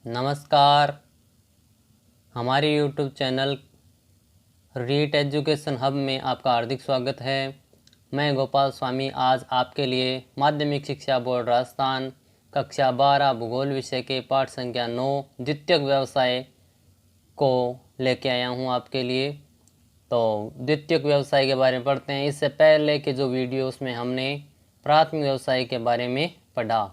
नमस्कार। हमारे YouTube channel REET education hub में आपका हार्दिक स्वागत है। मैं गोपाल स्वामी आज आपके लिए माध्यमिक शिक्षा बोर्ड राजस्थान कक्षा 12 भूगोल विषय के पाठ संख्या 9 द्वितीयक व्यवसाय को लेके आया हूं आपके लिए। तो द्वितीयक व्यवसाय के बारे में पढ़ते हैं। इससे पहले के जो वीडियो उसमें हमने प्राथमिक व्यवसाय के बारे में पढ़ा।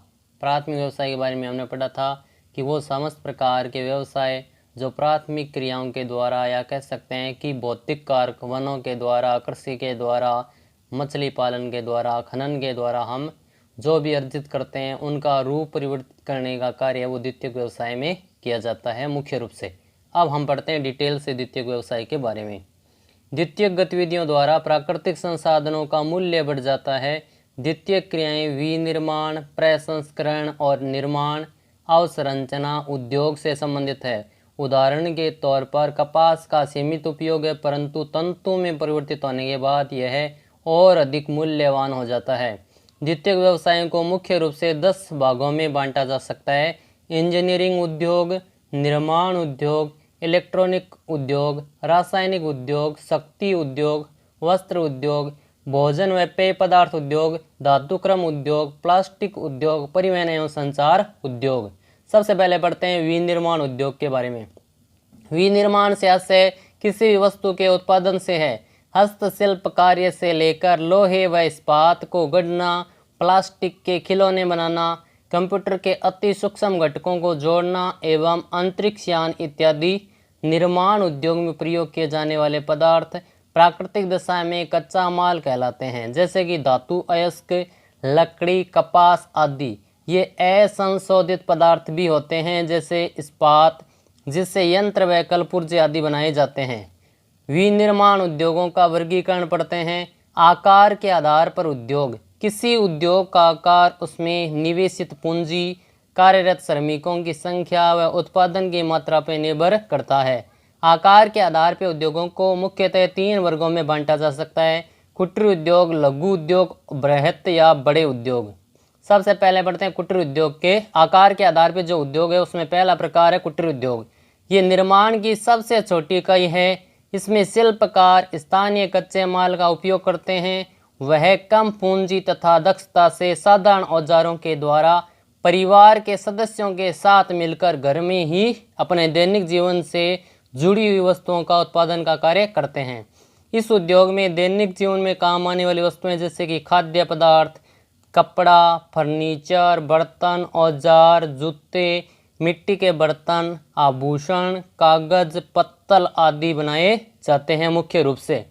प्राथमिक व्यवसाय के बारे में हमने पढ़ा था कि वो समस्त प्रकार के व्यवसाय जो प्राथमिक क्रियाओं के द्वारा या कह सकते हैं कि भौतिक कारक वनों के द्वारा, कृषि के द्वारा, मछली पालन के द्वारा, खनन के द्वारा हम जो भी अर्जित करते हैं उनका रूप परिवर्तित करने का कार्य वो द्वितीयक व्यवसाय में किया जाता है मुख्य रूप से। अब हम पढ़ते हैं डिटेल से द्वितीयक व्यवसाय के बारे में। द्वितीयक गतिविधियों द्वारा प्राकृतिक संसाधनों का मूल्य बढ़ जाता है। द्वितीयक क्रियाएं विनिर्माण, प्रसंस्करण और निर्माण अवसंरचना उद्योग से संबंधित है। उदाहरण के तौर पर कपास का सीमित उपयोग है, परंतु तंतु में परिवर्तित होने के बाद यह और अधिक मूल्यवान हो जाता है। द्वितीयक व्यवसायों को मुख्य रूप से 10 भागों में बांटा जा सकता है। इंजीनियरिंग उद्योग, निर्माण उद्योग, इलेक्ट्रॉनिक उद्योग, रासायनिक उद्योग, शक्ति उद्योग, वस्त्र उद्योग, भोजन व पेय पदार्थ उद्योग, धातुक्रम उद्योग, प्लास्टिक उद्योग, परिवहन एवं संचार उद्योग। सबसे पहले पढ़ते हैं विनिर्माण उद्योग के बारे में। विनिर्माण से आशय किसी भी वस्तु के उत्पादन से है। हस्तशिल्प कार्य से लेकर लोहे व इस्पात को गढ़ना, प्लास्टिक के खिलौने बनाना, कंप्यूटर के अति सूक्ष्म घटकों को जोड़ना एवं अंतरिक्ष यान इत्यादि निर्माण उद्योग में प्रयोग किए जाने वाले पदार्थ प्राकृतिक दशा में कच्चा माल कहलाते हैं, जैसे कि धातु अयस्क, लकड़ी, कपास आदि। ये असंशोधित पदार्थ भी होते हैं, जैसे इस्पात, जिससे यंत्र व कलपुर्जे आदि बनाए जाते हैं। विनिर्माण उद्योगों का वर्गीकरण पढ़ते हैं। आकार के आधार पर उद्योग। किसी उद्योग का आकार उसमें निवेशित पूंजी, कार्यरत श्रमिकों की संख्या व उत्पादन की मात्रा पर निर्भर करता है। आकार के आधार पर उद्योगों को मुख्यतः 3 वर्गों में बांटा जा सकता है। कुटीर उद्योग, लघु उद्योग, बृहत या बड़े उद्योग। सबसे पहले पढ़ते हैं कुटीर उद्योग के आकार के आधार पर जो उद्योग है उसमें पहला प्रकार है कुटीर उद्योग। ये निर्माण की सबसे छोटी इकाई है। इसमें शिल्पकार स्थानीय कच्चे माल का उपयोग करते हैं। वह कम पूंजी तथा दक्षता से साधारण औजारों के द्वारा परिवार के सदस्यों के साथ मिलकर घर में ही अपने दैनिक जीवन से जुड़ी हुई वस्तुओं का उत्पादन का कार्य करते हैं। इस उद्योग में दैनिक जीवन में काम आने वाली वस्तुएं जैसे कि खाद्य पदार्थ, कपड़ा, फर्नीचर, बर्तन, औजार, जूते, मिट्टी के बर्तन, आभूषण, कागज, पत्तल आदि बनाए जाते हैं मुख्य रूप से।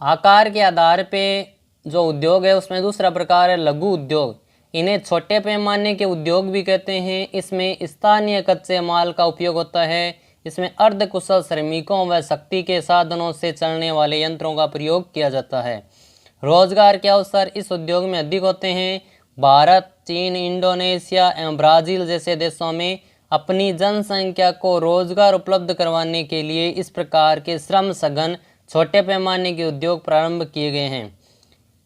आकार के आधार पे जो उद्योग है उसमें दूसरा प्रकार है लघु उद्योग। इन्हें छोटे पैमाने के उद्योग भी कहते हैं। इसमें स्थानीय कच्चे माल का उपयोग होता है। इसमें अर्धकुशल श्रमिकों व शक्ति के साधनों से चलने वाले यंत्रों का प्रयोग किया जाता है। रोजगार के अवसर इस उद्योग में अधिक होते हैं। भारत, चीन, इंडोनेशिया एवं ब्राजील जैसे देशों में अपनी जनसंख्या को रोजगार उपलब्ध करवाने के लिए इस प्रकार के श्रम सघन छोटे पैमाने के उद्योग प्रारंभ किए गए हैं।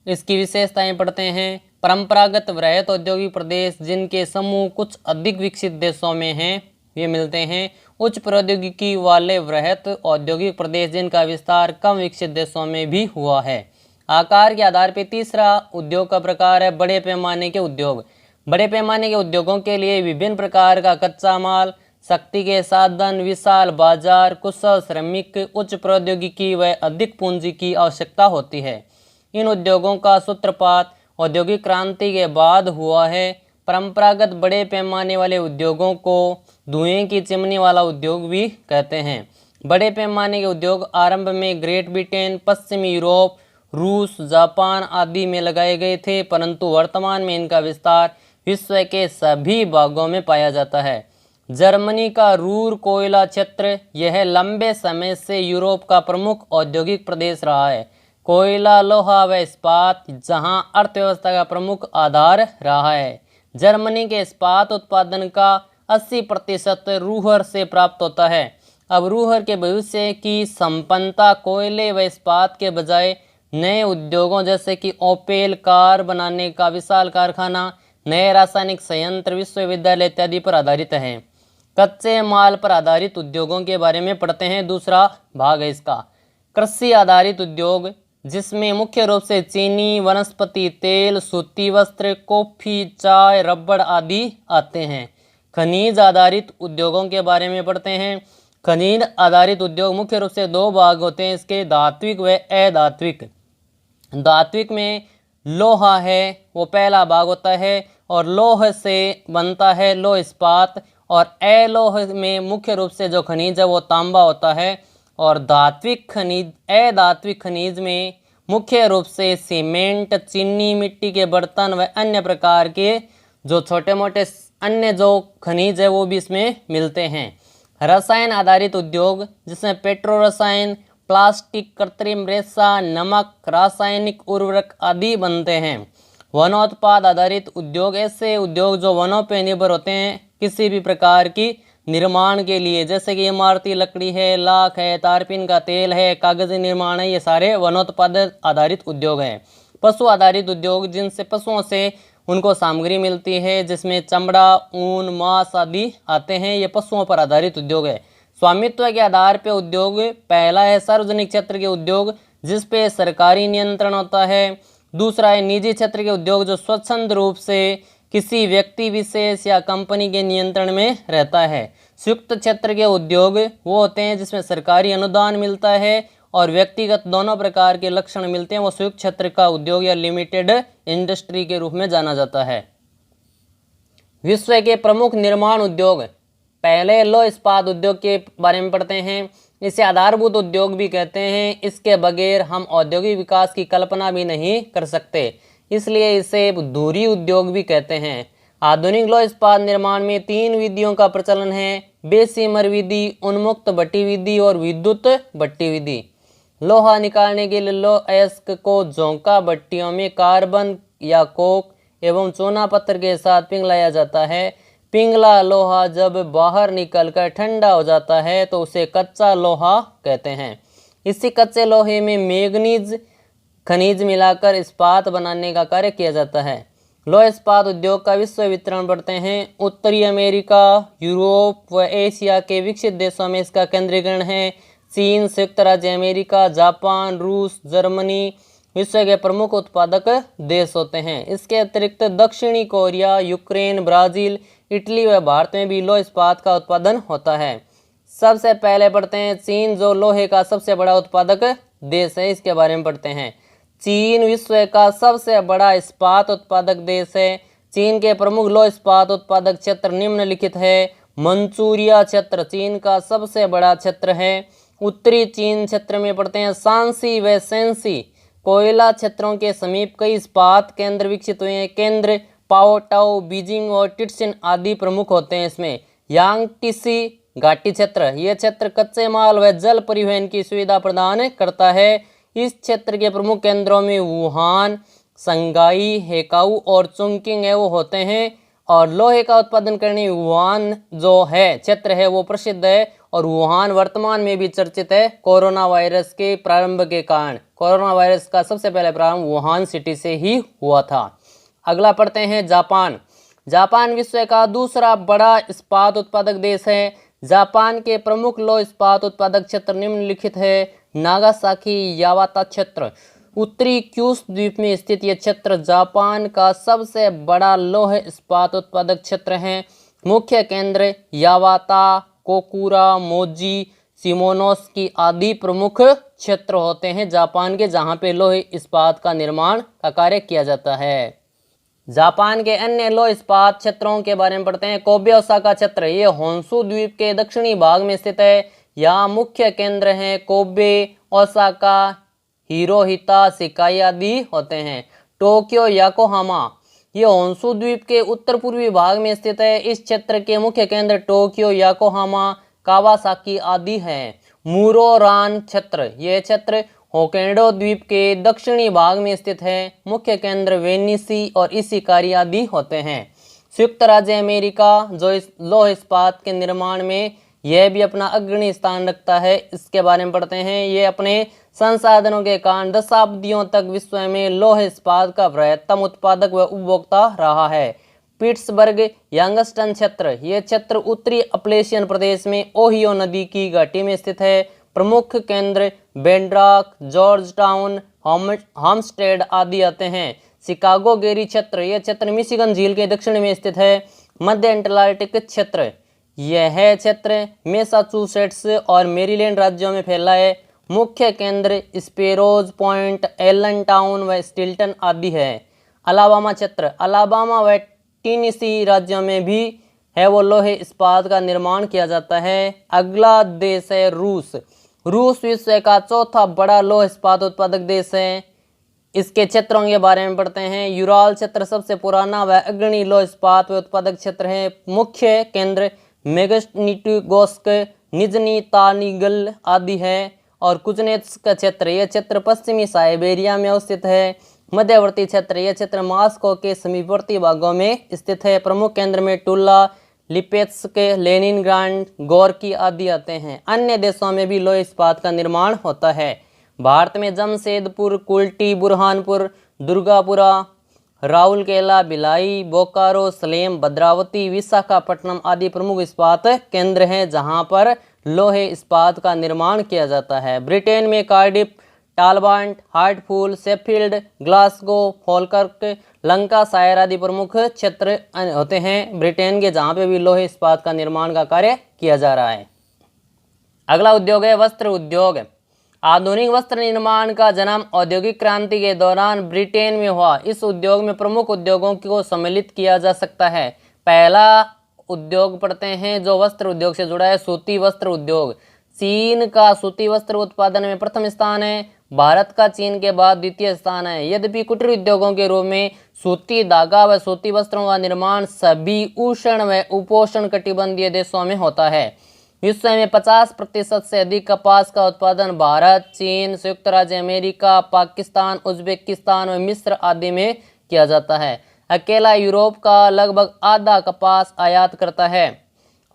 इसकी विशेषताएं पढ़ते हैं। परंपरागत वृहत औद्योगिक प्रदेश जिनके समूह कुछ अधिक विकसित देशों में हैं ये मिलते हैं। उच्च प्रौद्योगिकी वाले वृहत औद्योगिक प्रदेश जिनका विस्तार कम विकसित देशों में भी हुआ है। आकार के आधार पर तीसरा उद्योग का प्रकार है बड़े पैमाने के उद्योग। बड़े पैमाने के उद्योगों के लिए विभिन्न प्रकार का कच्चा माल, शक्ति के साधन, विशाल बाजार, कुशल श्रमिक, उच्च प्रौद्योगिकी व अधिक पूंजी की आवश्यकता होती है। इन उद्योगों का सूत्रपात औद्योगिक क्रांति के बाद हुआ है। परंपरागत बड़े पैमाने वाले उद्योगों को धुएं की चिमनी वाला उद्योग भी कहते हैं। बड़े पैमाने के उद्योग आरंभ में ग्रेट ब्रिटेन, पश्चिमी यूरोप, रूस, जापान आदि में लगाए गए थे, परंतु वर्तमान में इनका विस्तार विश्व के सभी भागों में पाया जाता है। जर्मनी का रूर कोयला क्षेत्र यह लंबे समय से यूरोप का प्रमुख औद्योगिक प्रदेश रहा है। कोयला, लोहा व इस्पात जहां अर्थव्यवस्था का प्रमुख आधार रहा है। जर्मनी के इस्पात उत्पादन का 80% रूहर से प्राप्त होता है। अब रूहर के भविष्य की संपन्नता कोयले व इस्पात के बजाय नए उद्योगों जैसे कि ओपेल कार बनाने का विशाल कारखाना, नए रासायनिक संयंत्र, विश्वविद्यालय इत्यादि पर आधारित है। कच्चे माल पर आधारित उद्योगों के बारे में पढ़ते हैं। दूसरा भाग है इसका कृषि आधारित उद्योग, जिसमें मुख्य रूप से चीनी, वनस्पति तेल, सूती वस्त्र, कॉफी, चाय, रबड़ आदि आते हैं। खनिज आधारित उद्योगों के बारे में पढ़ते हैं। खनिज आधारित उद्योग मुख्य रूप से दो भाग होते हैं इसके, धात्विक व अधात्विक। धात्विक में लोहा है वो पहला भाग होता है और लोह से बनता है लोह इस्पात, और अलोह में मुख्य रूप से जो खनिज है वो तांबा होता है। और धात्विक खनिज, अधात्विक खनिज में मुख्य रूप से सीमेंट, चीनी मिट्टी के बर्तन व अन्य प्रकार के जो छोटे मोटे अन्य जो खनिज है वो भी इसमें मिलते हैं। रसायन आधारित उद्योग, जिसमें पेट्रो रसायन, प्लास्टिक, कृत्रिम रेशा, नमक, रासायनिक उर्वरक आदि बनते हैं। वनोत्पाद आधारित उद्योग ऐसे उद्योग जो वनों पर निर्भर होते हैं किसी भी प्रकार की निर्माण के लिए, जैसे कि इमारती लकड़ी है, लाख है, तारपीन का तेल है, कागज निर्माण है, ये सारे वनोत्पाद आधारित उद्योग हैं। पशु आधारित उद्योग, जिनसे पशुओं से उनको सामग्री मिलती है, जिसमें चमड़ा, ऊन, मांस आदि आते हैं, ये पशुओं पर आधारित उद्योग है। स्वामित्व के आधार पे उद्योग, पहला है सार्वजनिक क्षेत्र के उद्योग, जिस पे सरकारी नियंत्रण होता है। दूसरा है निजी क्षेत्र के उद्योग, जो स्वच्छंद रूप से किसी व्यक्ति विशेष या कंपनी के नियंत्रण में रहता है। संयुक्त क्षेत्र के उद्योग वो होते हैं जिसमें सरकारी अनुदान मिलता है और व्यक्तिगत दोनों प्रकार के लक्षण मिलते हैं, वो संयुक्त क्षेत्र का उद्योग या लिमिटेड इंडस्ट्री के रूप में जाना जाता है। विश्व के प्रमुख निर्माण उद्योग, पहले लौह इस्पात उद्योग के बारे में पढ़ते हैं। इसे आधारभूत उद्योग भी कहते हैं। इसके बगैर हम औद्योगिक विकास की कल्पना भी नहीं कर सकते, इसलिए इसे धुरी उद्योग भी कहते हैं। आधुनिक लौह इस्पात निर्माण में 3 विधियों का प्रचलन है: बेसिमर विधि, उन्मुक्त भट्टी विधि और विद्युत भट्टी विधि। लोहा निकालने के लिए लौह अयस्क को झोंका भट्टियों में कार्बन या कोक एवं चूना पत्थर के साथ पिघलाया जाता है। पिघला लोहा जब बाहर निकलकर ठंडा हो जाता है तो उसे कच्चा लोहा कहते हैं। इसी कच्चे लोहे में मैंगनीज खनिज मिलाकर इस्पात बनाने का कार्य किया जाता है। लौह इस्पात उद्योग का विश्व वितरण बढ़ते हैं। उत्तरी अमेरिका, यूरोप व एशिया के विकसित देशों में इसका केंद्रीकरण है। चीन, संयुक्त राज्य अमेरिका, जापान, रूस, जर्मनी विश्व के प्रमुख उत्पादक देश होते हैं। इसके अतिरिक्त दक्षिणी कोरिया, यूक्रेन, ब्राजील, इटली व भारत में भी लौह इस्पात का उत्पादन होता है। सबसे पहले पढ़ते हैं चीन, जो लोहे का सबसे बड़ा उत्पादक देश है, इसके बारे में पढ़ते हैं। चीन विश्व का सबसे बड़ा इस्पात उत्पादक देश है। चीन के प्रमुख लौह इस्पात उत्पादक क्षेत्र निम्नलिखित है। मंचूरिया क्षेत्र चीन का सबसे बड़ा क्षेत्र है। उत्तरी चीन क्षेत्र में पढ़ते हैं शांसी व शैंसी कोयला क्षेत्रों के समीप कई इस्पात केंद्र विकसित हुए हैं। केंद्र पाओटाओ, बीजिंग और टिटसिन आदि प्रमुख होते हैं। इसमें यांगटीसी घाटी क्षेत्र, यह क्षेत्र कच्चे माल व जल परिवहन की सुविधा प्रदान करता है। इस क्षेत्र के प्रमुख केंद्रों में वुहान, संगाई, हेकाऊ और चुंकिंग है वो होते हैं। और लोहे का उत्पादन करने वुहान जो है क्षेत्र है वो प्रसिद्ध है, और वुहान वर्तमान में भी चर्चित है कोरोना वायरस के प्रारंभ के कारण। कोरोना वायरस का सबसे पहले प्रारंभ वुहान सिटी से ही हुआ था। अगला पढ़ते हैं जापान। जापान विश्व का दूसरा बड़ा इस्पात उत्पादक देश है। जापान के प्रमुख लौह इस्पात उत्पादक क्षेत्र निम्नलिखित है। नागासाकी यावाता क्षेत्र, उत्तरी क्यूश द्वीप में स्थित यह क्षेत्र जापान का सबसे बड़ा लौह इस्पात उत्पादक क्षेत्र है। मुख्य केंद्र यावाता, कोकुरा, मोजी, सिमोनोस्की आदि प्रमुख क्षेत्र होते हैं जापान के, जहां पे लौह इस्पात का निर्माण का कार्य किया जाता है। जापान के अन्य लौह इस्पात क्षेत्रों के बारे में पढ़ते हैं। कोबे ओसाका क्षेत्र, ये होन्शु द्वीप के दक्षिणी भाग में स्थित है। यहाँ मुख्य केंद्र हैं कोबे, ओसाका, हिरोहिता, शिकाई आदि होते हैं। टोक्यो योकोहामा, ये होन्शु द्वीप के उत्तर पूर्वी भाग में स्थित है। इस क्षेत्र के मुख्य केंद्र टोक्यो, योकोहामा, कावासाकी आदि हैं। मुरोरान क्षेत्र, यह क्षेत्र होक्काइडो द्वीप के दक्षिणी भाग में स्थित है। मुख्य केंद्र वेनिसी और इशिकारी आदि होते हैं। संयुक्त राज्य अमेरिका, जो इस लौह इस्पात के निर्माण में यह भी अपना अग्रणी स्थान रखता है, इसके बारे में पढ़ते हैं। ये अपने संसाधनों के कारण दशाब्दियों तक विश्व में लौह इस्पात का बृहत्तम उत्पादक व उपभोक्ता रहा है। पिट्सबर्ग यांगस्टन क्षेत्र, यह क्षेत्र उत्तरी अपलेशियन प्रदेश में ओहियो नदी की घाटी में स्थित है। प्रमुख केंद्र बेंड्राक, जॉर्ज टाउन, हाम्स्टेड आदि आते हैं। शिकागो गेरी क्षेत्र, यह क्षेत्र मिशिगन झील के दक्षिण में स्थित है। मध्य अटलांटिक क्षेत्र, यह क्षेत्र मैसाचुसेट्स और मेरीलैंड राज्यों में फैला है। मुख्य केंद्र स्पेरोज पॉइंट, एलन टाउन व स्टिल्टन आदि है। अलाबामा क्षेत्र, अलाबामा व टेनेसी राज्यों में भी है वो लोहे इस्पात का निर्माण किया जाता है। अगला देश है रूस। रूस विश्व का चौथा बड़ा लोह इस्पात उत्पादक देश है। इसके क्षेत्रों के बारे में पढ़ते हैं। यूराल क्षेत्र सबसे पुराना व अग्रणी लोह इस्पात व उत्पादक क्षेत्र है। मुख्य केंद्र मेग्निट्यूगोर्स्क, निजनी तानिगल आदि है। और कुजनेत्स्क क्षेत्र, यह क्षेत्र पश्चिमी साइबेरिया में अवस्थित है। मध्यवर्ती क्षेत्र, यह क्षेत्र मॉस्को के समीपवर्ती भागों में स्थित है। प्रमुख केंद्र में टुला, लिपेत्स्क, लेनिनग्राड, गोर्की आदि आते हैं। अन्य देशों में भी लोह इस्पात का निर्माण होता है। भारत में जमशेदपुर, कुल्टी, बुरहानपुर, दुर्गापुरा, राउरकेला, भिलाई, बोकारो, सलेम, भद्रावती, विशाखापट्टनम आदि प्रमुख इस्पात केंद्र हैं जहां पर लोहे इस्पात का निर्माण किया जाता है। ब्रिटेन में कार्डिफ, टालबांट, हार्टफुल, शेफील्ड, ग्लासगो, फॉलकर्क, लंकाशायर आदि प्रमुख क्षेत्र होते हैं ब्रिटेन के, जहां पे भी लोहे इस्पात का निर्माण का कार्य किया जा रहा है। अगला उद्योग है वस्त्र उद्योग। आधुनिक वस्त्र निर्माण का जन्म औद्योगिक क्रांति के दौरान ब्रिटेन में हुआ। इस उद्योग में प्रमुख उद्योगों को सम्मिलित किया जा सकता है। पहला उद्योग पढ़ते हैं जो वस्त्र उद्योग से जुड़ा है, सूती वस्त्र उद्योग। चीन का सूती वस्त्र उत्पादन में प्रथम स्थान है। भारत का चीन के बाद द्वितीय स्थान है। यद्यपि कुटीर उद्योगों के रूप में सूती धागा व सूती वस्त्रों का निर्माण सभी उष्ण व उपोष्ण कटिबंधीय देशों में होता है। विश्व में 50% से अधिक कपास का उत्पादन भारत, चीन, संयुक्त राज्य अमेरिका, पाकिस्तान, उज्बेकिस्तान व मिस्र आदि में किया जाता है। अकेला यूरोप का लगभग आधा कपास आयात करता है।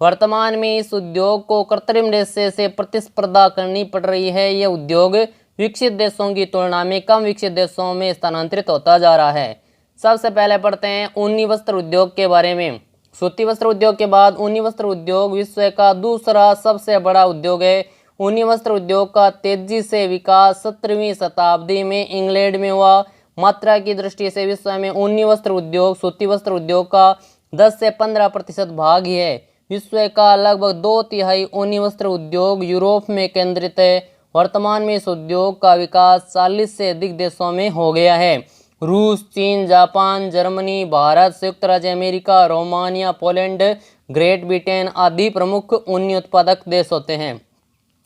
वर्तमान में इस उद्योग को कृत्रिम रेशे से प्रतिस्पर्धा करनी पड़ रही है। यह उद्योग विकसित देशों की तुलना में कम विकसित देशों में स्थानांतरित होता जा रहा है। सबसे पहले पढ़ते हैं ऊनी वस्त्र उद्योग के बारे में। सूती वस्त्र उद्योग के बाद ऊनी वस्त्र उद्योग विश्व का दूसरा सबसे बड़ा उद्योग है। ऊनी वस्त्र उद्योग का तेजी से विकास 17वीं शताब्दी में इंग्लैंड में हुआ। मात्रा की दृष्टि से विश्व में ऊनी वस्त्र उद्योग सूती वस्त्र उद्योग का 10 से 15% भाग ही है। विश्व का लगभग 2/3 ऊनी वस्त्र उद्योग यूरोप में केंद्रित है। वर्तमान में इस उद्योग का विकास 40 से अधिक देशों में हो गया है। रूस, चीन, जापान, जर्मनी, भारत, संयुक्त राज्य America, Romania, Poland, great Britain आदि प्रमुख ऊनी उत्पादक देश होते हैं।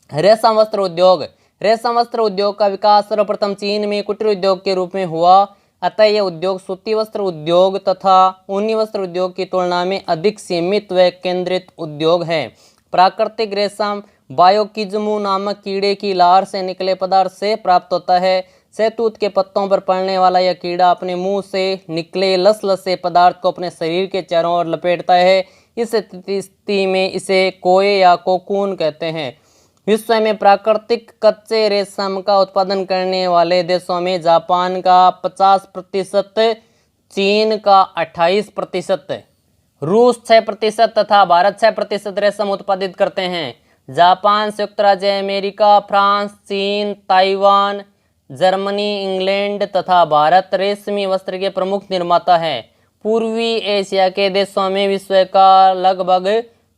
रेशम वस्त्र उद्योग। रेशम वस्त्र उद्योग का विकास सर्वप्रथम चीन में कुटीर उद्योग के रूप में हुआ। अतः यह उद्योग सूती वस्त्र उद्योग तथा ऊनी वस्त्र उद्योग की तुलना में अधिक सीमित व केंद्रित उद्योग है। प्राकृतिक रेशम बायोकिज्मू नामक कीड़े की लार से निकले पदार्थ से प्राप्त होता है। शहतूत के पत्तों पर पड़ने वाला यह कीड़ा अपने मुंह से निकले लसलसे पदार्थ को अपने शरीर के चारों ओर लपेटता है। इस स्थिति में इसे कोए या कोकून कहते हैं। विश्व में प्राकृतिक कच्चे रेशम का उत्पादन करने वाले देशों में जापान का 50%, चीन का 28%, रूस 6% तथा भारत 6% रेशम उत्पादित करते हैं। जापान, संयुक्त राज्य अमेरिका, फ्रांस, चीन, ताइवान, जर्मनी, इंग्लैंड तथा भारत रेशमी वस्त्र के प्रमुख निर्माता हैं। पूर्वी एशिया के देशों में विश्व का लगभग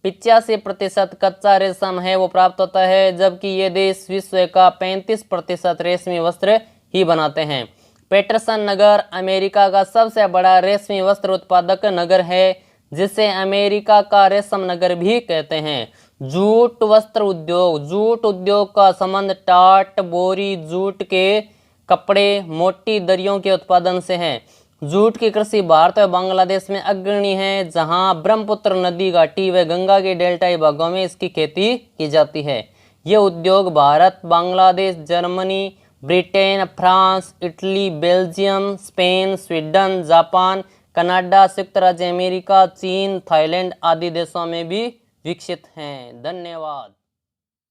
85% कच्चा रेशम है वो प्राप्त होता है, जबकि ये देश विश्व का 35% रेशमी वस्त्र ही बनाते हैं। पैटरसन नगर अमेरिका का सबसे बड़ा रेशमी वस्त्र उत्पादक नगर है, जिसे अमेरिका का रेशम नगर भी कहते हैं। जूट वस्त्र उद्योग। जूट उद्योग का संबंध टाट, बोरी, जूट के कपड़े, मोटी दरियों के उत्पादन से है। जूट की कृषि भारत और बांग्लादेश में अग्रणी है, जहां ब्रह्मपुत्र नदी घाटी व गंगा के डेल्टाई भागों में इसकी खेती की जाती है। ये उद्योग Bharat, Bangladesh, Germany, Britain, France, Italy, Belgium, Spain, Sweden, Japan, Canada, संयुक्त राज्य अमेरिका, चीन, थाईलैंड आदि देशों में भी विकसित हैं। धन्यवाद।